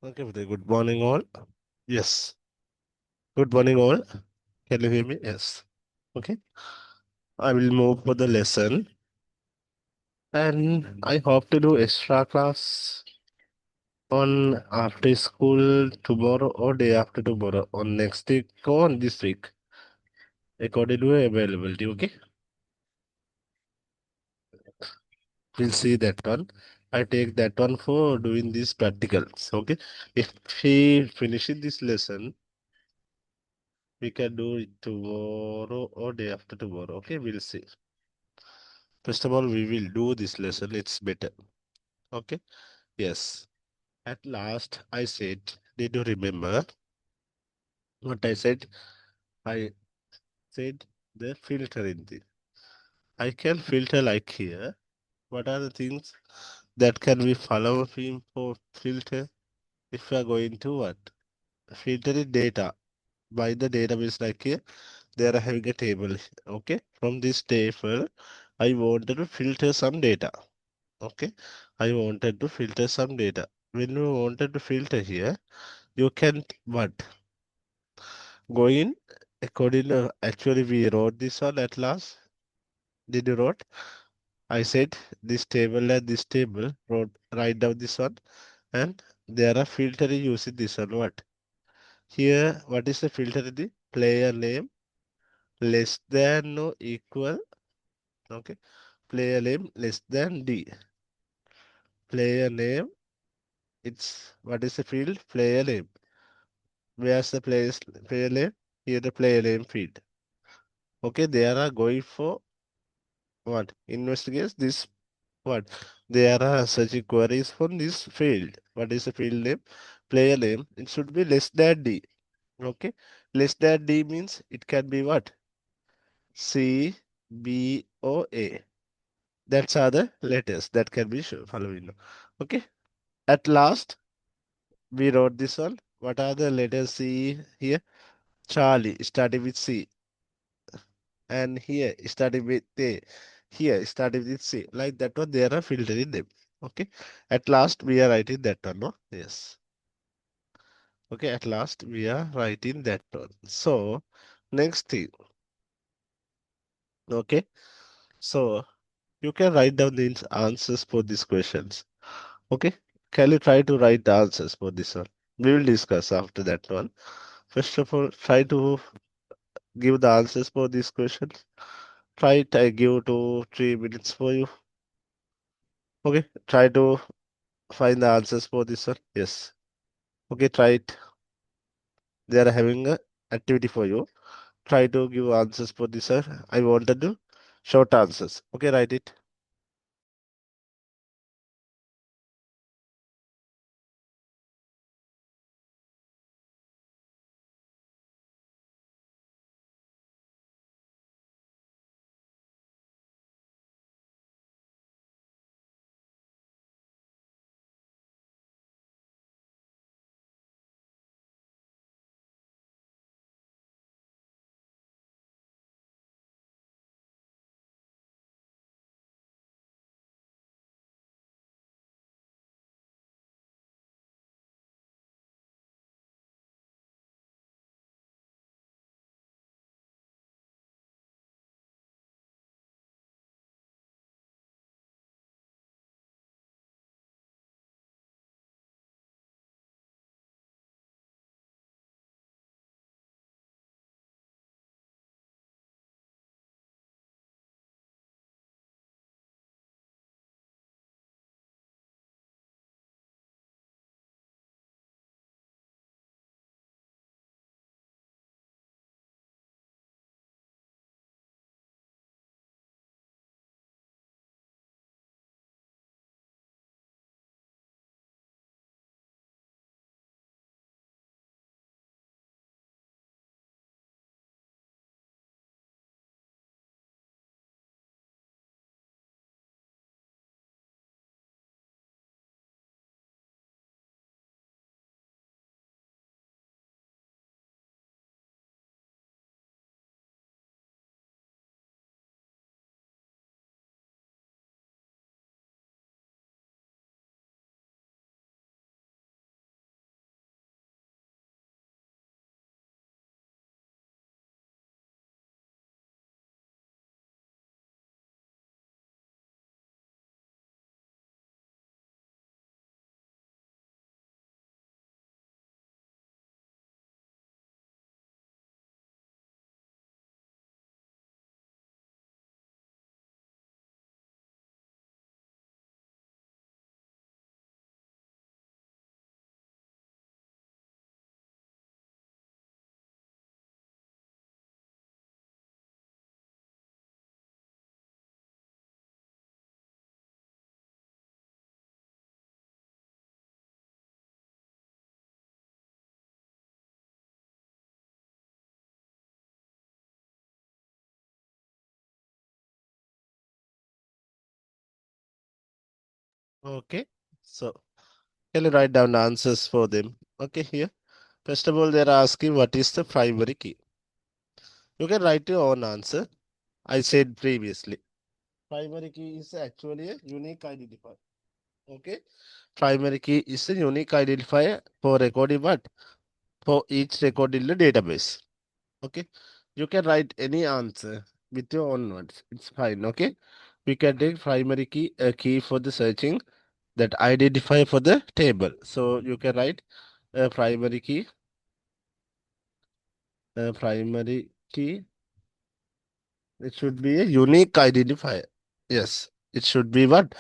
Okay, very good morning, all. Yes, good morning, all. Can you hear me? Yes. Okay, I will move for the lesson, and I hope to do extra class on after school tomorrow or day after tomorrow on next week or on this week according to availability. Okay, we'll see that one. I take that one for doing these practicals. Okay, if we finish this lesson, we can do it tomorrow or day after tomorrow. Okay, we'll see. First of all, we will do this lesson. It's better. Okay. Yes. At last, I said, did you remember what I said? I said the filter in this. I can filter like here. What are the things that can be following for filter? If we are going to what? Filter the data. By the database like here, they are having a table. Okay. From this table, I wanted to filter some data. Okay, I wanted to filter some data. When you wanted to filter here, you can what? Go in according to actually we wrote this one at last. Did you wrote? I said this table and this table, wrote write down this one, and there are filtering using this one. What? Here, what is the filter in the player name less than or equal? Okay, player name less than D. Player name, it's what is the field? Player name. Where's the player name? Here the player name field. Okay, they are going for what? Investigate this what? They are searching queries for this field. What is the field name? Player name. It should be less than D. Okay, less than D means it can be what? C, B, O, A. That's are the letters that can be following. Okay, at last we wrote this one. What are the letters C here? Charlie, starting with C. And here starting with A, here starting with C. Like that one, there are filtering them. Okay. At last, we are writing that one, no? Yes. Okay, at last we are writing that one. So, next thing. Okay. So you can write down the answers for these questions. Okay. Can you try to write the answers for this one? We will discuss after that one. First of all, try to give the answers for these questions. Try it. I give 2 3 minutes for you. Okay. Try to find the answers for this one. Yes. Okay, try it. They are having a activity for you. Try to give answers for this, sir. I wanted to short answers. Okay, write it. Okay. So can you write down the answers for them? Okay, here. First of all, they're asking what is the primary key. You can write your own answer. I said previously. Primary key is actually a unique identifier. Okay. Primary key is a unique identifier for recording what? For each record in the database. Okay. You can write any answer with your own words. It's fine. Okay. We can take primary key, a key for the searching that identify for the table. So you can write a primary key. It should be a unique identifier. Yes, it should be what?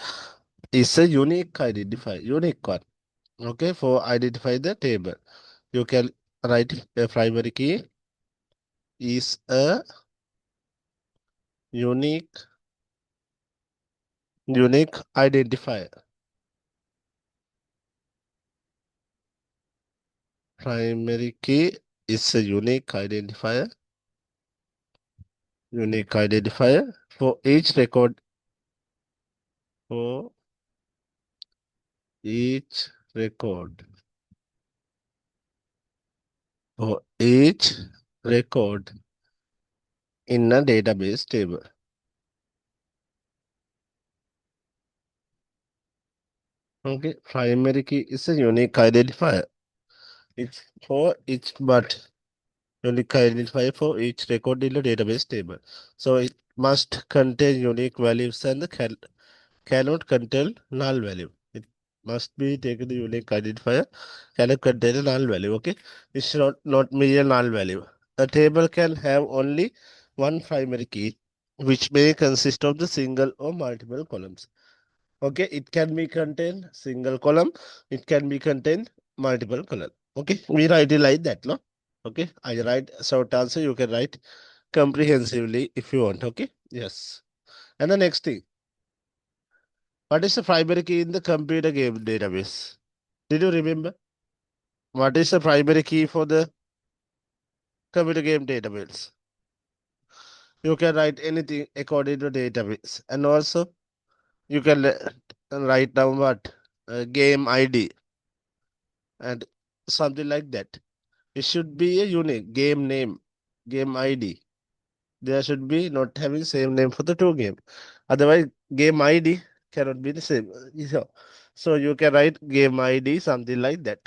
It's a unique identifier, unique one. Okay, for identify the table. You can write a primary key is a unique unique identifier. Primary key is a unique identifier for each record, for each record, for each record in a database table. Okay, primary key is a unique identifier. It's for each but unique identifier for each record in the database table. So it must contain unique values and cannot contain null value. It must be taken the unique identifier, cannot contain a null value. Okay, it's not be a null value. A table can have only one primary key, which may consist of the single or multiple columns. Okay, it can be contain single column, it can be contain multiple column. Okay, we write it like that, no? Okay, I write short answer, you can write comprehensively if you want. Okay, yes. And the next thing, what is the primary key in the computer game database? Did you remember? What is the primary key for the computer game database? You can write anything according to database, and also you can write down what game ID and something like that. It should be a unique game name, game ID. There should be not having same name for the two game. Otherwise, game ID cannot be the same. So you can write game ID something like that.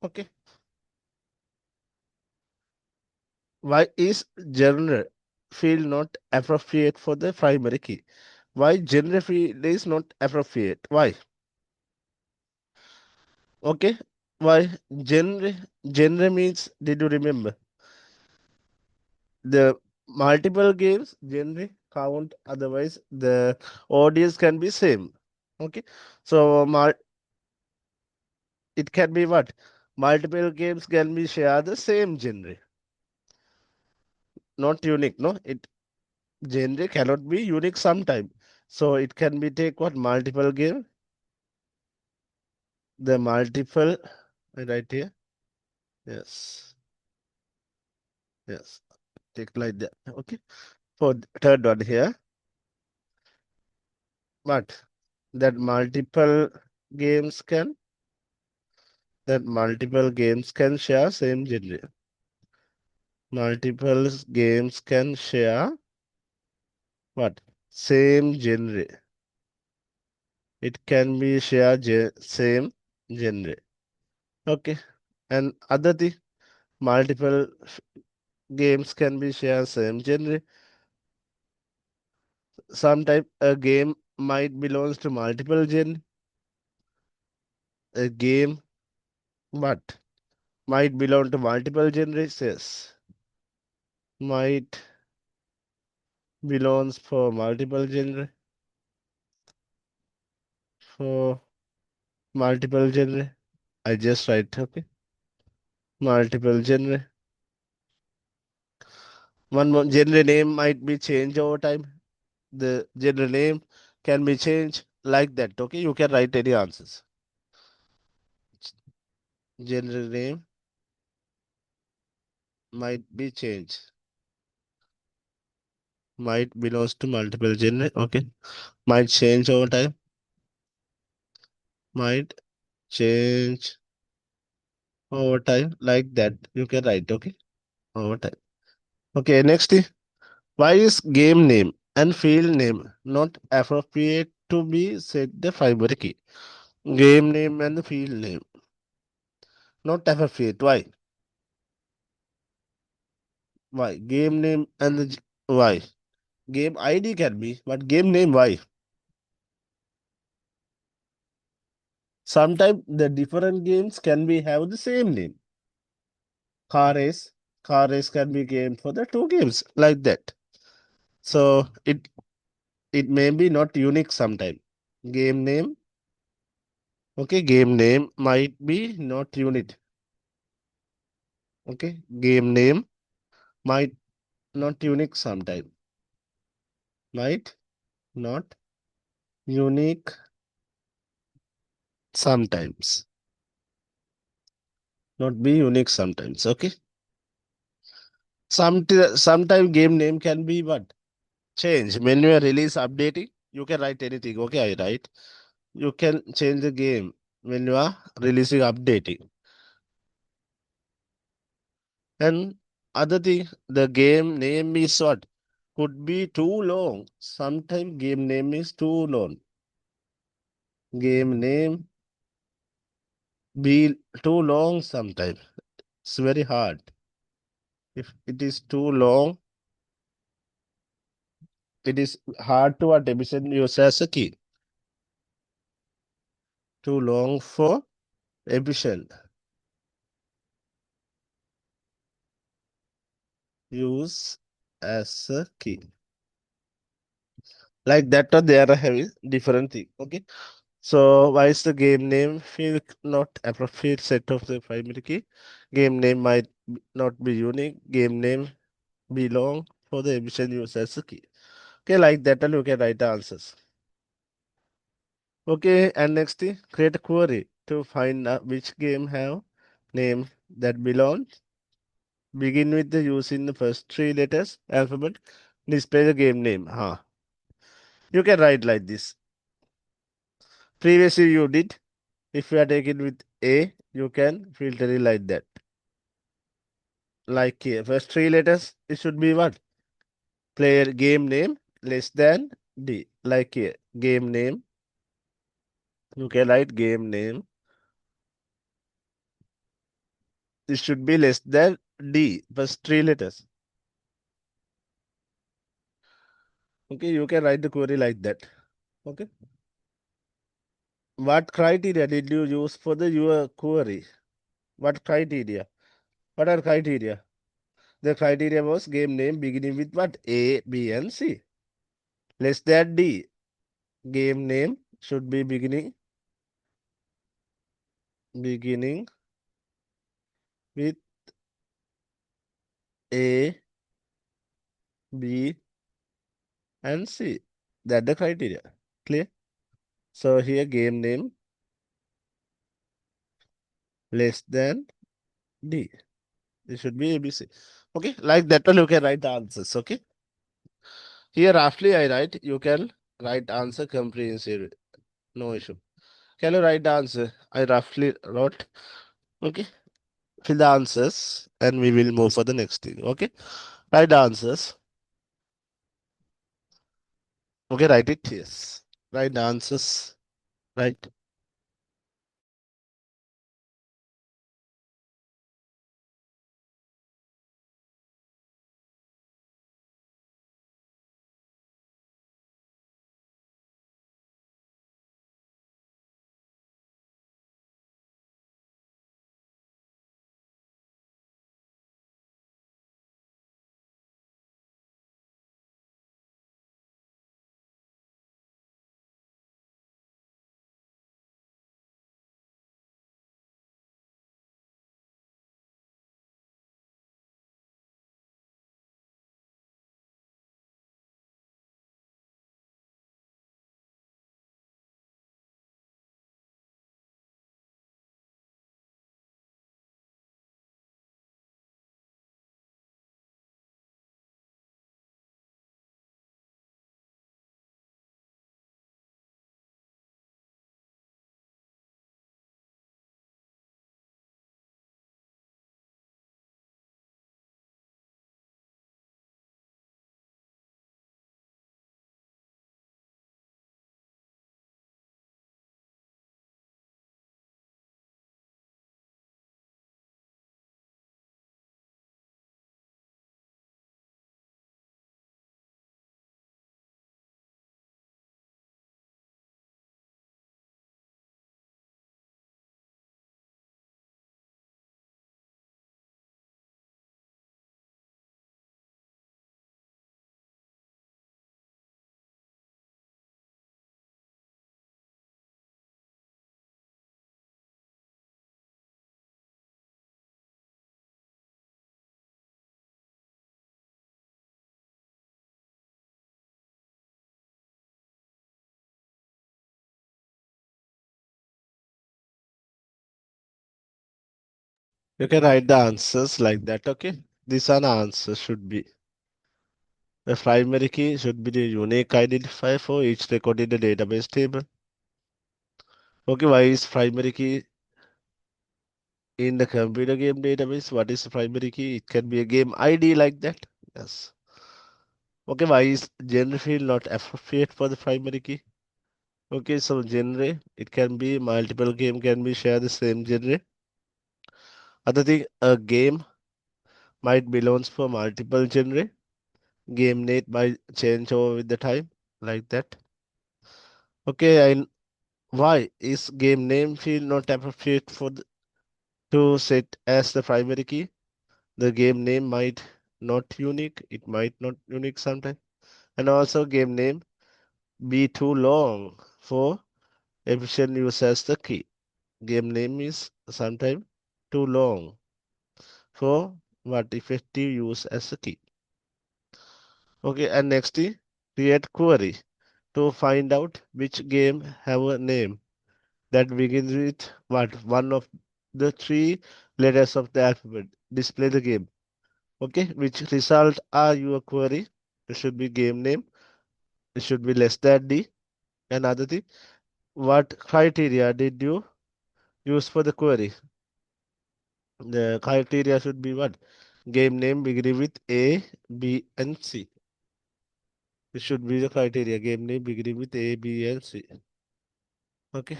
Okay. Why is genre field not appropriate for the primary key? Why genre field is not appropriate? Why? Okay. Why genre? Genre means, did you remember? The multiple games generally count, otherwise the audience can be same. Okay, so it can be what, multiple games can be share the same genre, not unique, no, it genre cannot be unique sometime, so it can be take what, multiple game, the multiple right here. Yes, yes, take like that. Okay, for third one here, but that multiple games can share same genre. Multiple games can share what? Same genre. It can be share same genre. Okay. And other thing, multiple games can be share same genre. Sometimes a game might belongs to multiple genre. A game what? Might belong to multiple genres. Yes. Might belongs for multiple genre. For multiple genre. I just write, okay. Multiple genre. One more genre name might be changed over time. The genre name can be changed like that. Okay, you can write any answers. Genre name might be changed. Might belongs to multiple genre. Okay, might change over time. might change over time, like that. You can write, okay? Over time. Okay, next is, why is game name and field name not appropriate to be set the primary key? Game name and field name not appropriate. Why? Why? Game name and why? Game ID can be, but game name why? Sometimes the different games can be have the same name. Car race, car race can be game for the two games like that. So it may be not unique sometime. Game name, okay, game name might be not unique. Okay, game name might not unique sometime. Might not unique sometimes. Not be unique sometimes. Okay. Sometime game name can be what? Change. When you are release updating, you can write anything. Okay, I write. You can change the game when you are releasing updating. And other thing, the game name is what? Could be too long. Sometimes game name is too long. Game name be too long sometimes. It's very hard. If it is too long, it is hard to attention use as a key. Too long for efficient use as a key. Like that, or they are having different thing. Okay. So why is the game name feel not appropriate set of the primary key? Game name might not be unique. Game name belong for the efficient use as a key. Okay, like that, and you can write the answers. Okay, and next thing, create a query to find out which game have name that belongs. Begin with the using the first three letters alphabet. Display the game name. Huh. You can write like this. Previously you did. If you are taking with A, you can filter it like that. Like here, first three letters, it should be what? Player game name less than D. Like here, game name. You can write game name. It should be less than D. First three letters. Okay, you can write the query like that. Okay. What criteria did you use for the your query? What criteria? What are criteria? The criteria was game name beginning with what? A, B, and C. Less than D. Game name should be beginning with A, B, and C. That's the criteria. Clear? So here game name less than D. It should be ABC. Okay, like that one you can write the answers. Okay. Here roughly I write, you can write answer comprehensive. No issue. Can you write the answer? I roughly wrote. Okay. Fill the answers and we will move for the next thing. Okay. Write the answers. Okay, write it. Yes. Write the answers. Right. You can write the answers like that, okay? These are the answers should be. The primary key should be the unique identifier for each record in the database table. Okay, why is primary key in the computer game database? What is the primary key? It can be a game ID like that. Yes. Okay, why is genre field not appropriate for the primary key? Okay, so genre, it can be multiple game can be share the same genre. Other thing, a game might belongs for multiple genre. Game name might change over with the time, like that. Okay, and why is game name field not appropriate for to set as the primary key? The game name might not unique. It might not unique sometime, and also game name be too long for efficient use as the key. Game name is sometimes too long for what effective use as a key. Okay, and next is create query to find out which game have a name that begins with what one of the three letters of the alphabet. Display the game. Okay, which result are your query? It should be game name. It should be less than D. Another thing, what criteria did you use for the query? The criteria should be what? Game name beginning with A, B, and C. This should be the criteria. Game name beginning with A, B, and C. Okay,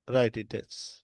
write it as.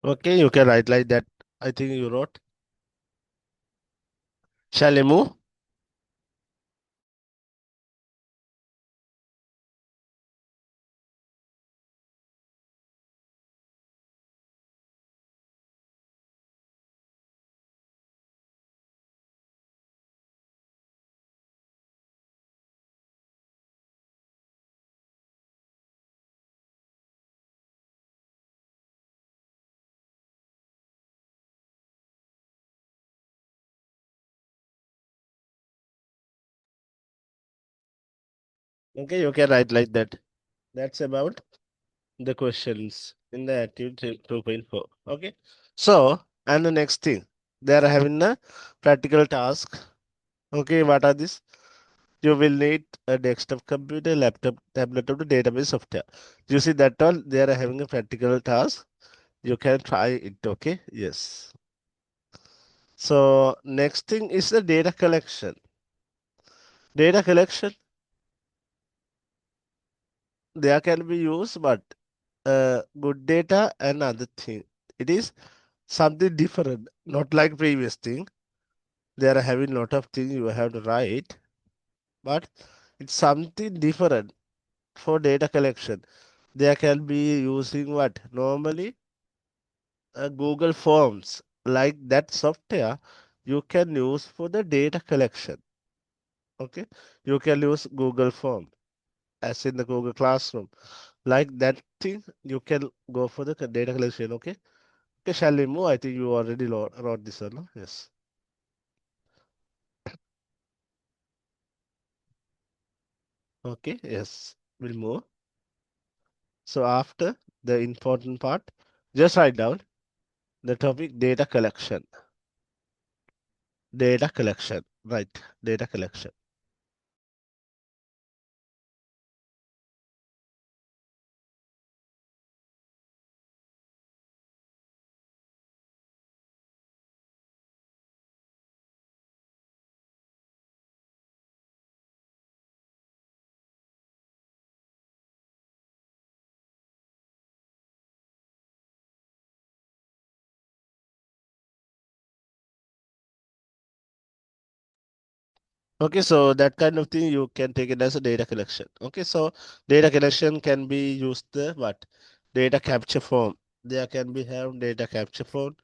Okay, you can write like that. I think you wrote. Shall I move? Okay, you can write like that. That's about the questions in the activity 2.4. Okay. So, and the next thing, they are having a practical task. Okay, what are these? You will need a desktop computer, laptop, tablet, or the database software. You see that all they are having a practical task. You can try it. Okay. Yes. So, next thing is the data collection. Data collection, there can be used, but good data and other thing. It is something different, not like previous thing. They are having lot of things you have to write, but it's something different for data collection. They can be using what normally Google Forms, like that software you can use for the data collection. Okay, you can use Google Form as in the Google Classroom, like that thing. You can go for the data collection. Okay, okay, shall we move? I think you already wrote this one. No? Yes. Okay, yes, we'll move. So after the important part. Just write down the topic data collection. Data collection. Right. Data collection. Okay, so that kind of thing you can take it as a data collection. Okay, so data collection can be used the what? Data capture form. There can be have data capture form.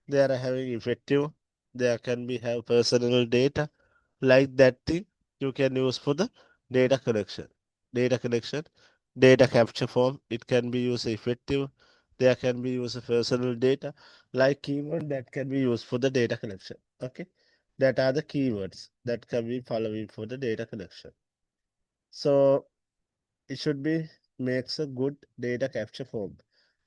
They are having effective. There can be have personal data like that thing you can use for the data collection. Data collection, data capture form. It can be used effective. There can be used personal data like keyword that can be used for the data collection. Okay, that are the keywords that can be following for the data collection. So it should be makes a good data capture form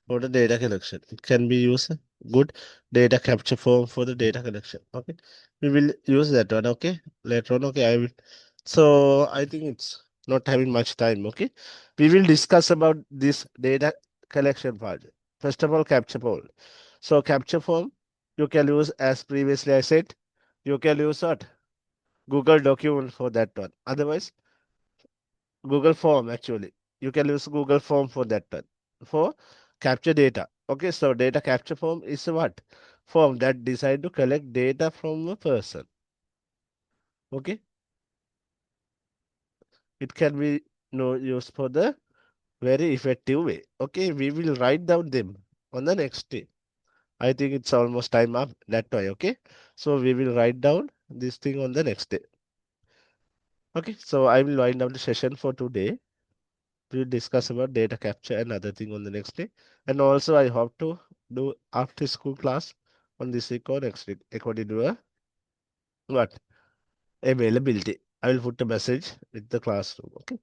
for the data collection. It can be used good data capture form for the data collection. Okay, we will use that one. Okay, later on. Okay, I will. So I think it's not having much time. Okay, we will discuss about this data collection part. First of all, capture form. So capture form you can use as previously I said. You can use what Google document for that one. Otherwise, Google Form actually. You can use Google Form for that one. For capture data. Okay, so data capture form is what? Form that decide to collect data from a person. Okay, it can be no used for the very effective way. Okay, we will write down them on the next day. I think it's almost time up that way. Okay, so we will write down this thing on the next day. Okay, so I will wind down the session for today. We'll discuss about data capture and other thing on the next day. And also I hope to do after school class on this week or next week according to a what availability. I will put a message with the classroom. Okay.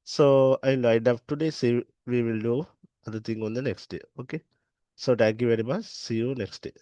So I'll wind up today. See we will do other thing on the next day. Okay. So thank you very much. See you next day.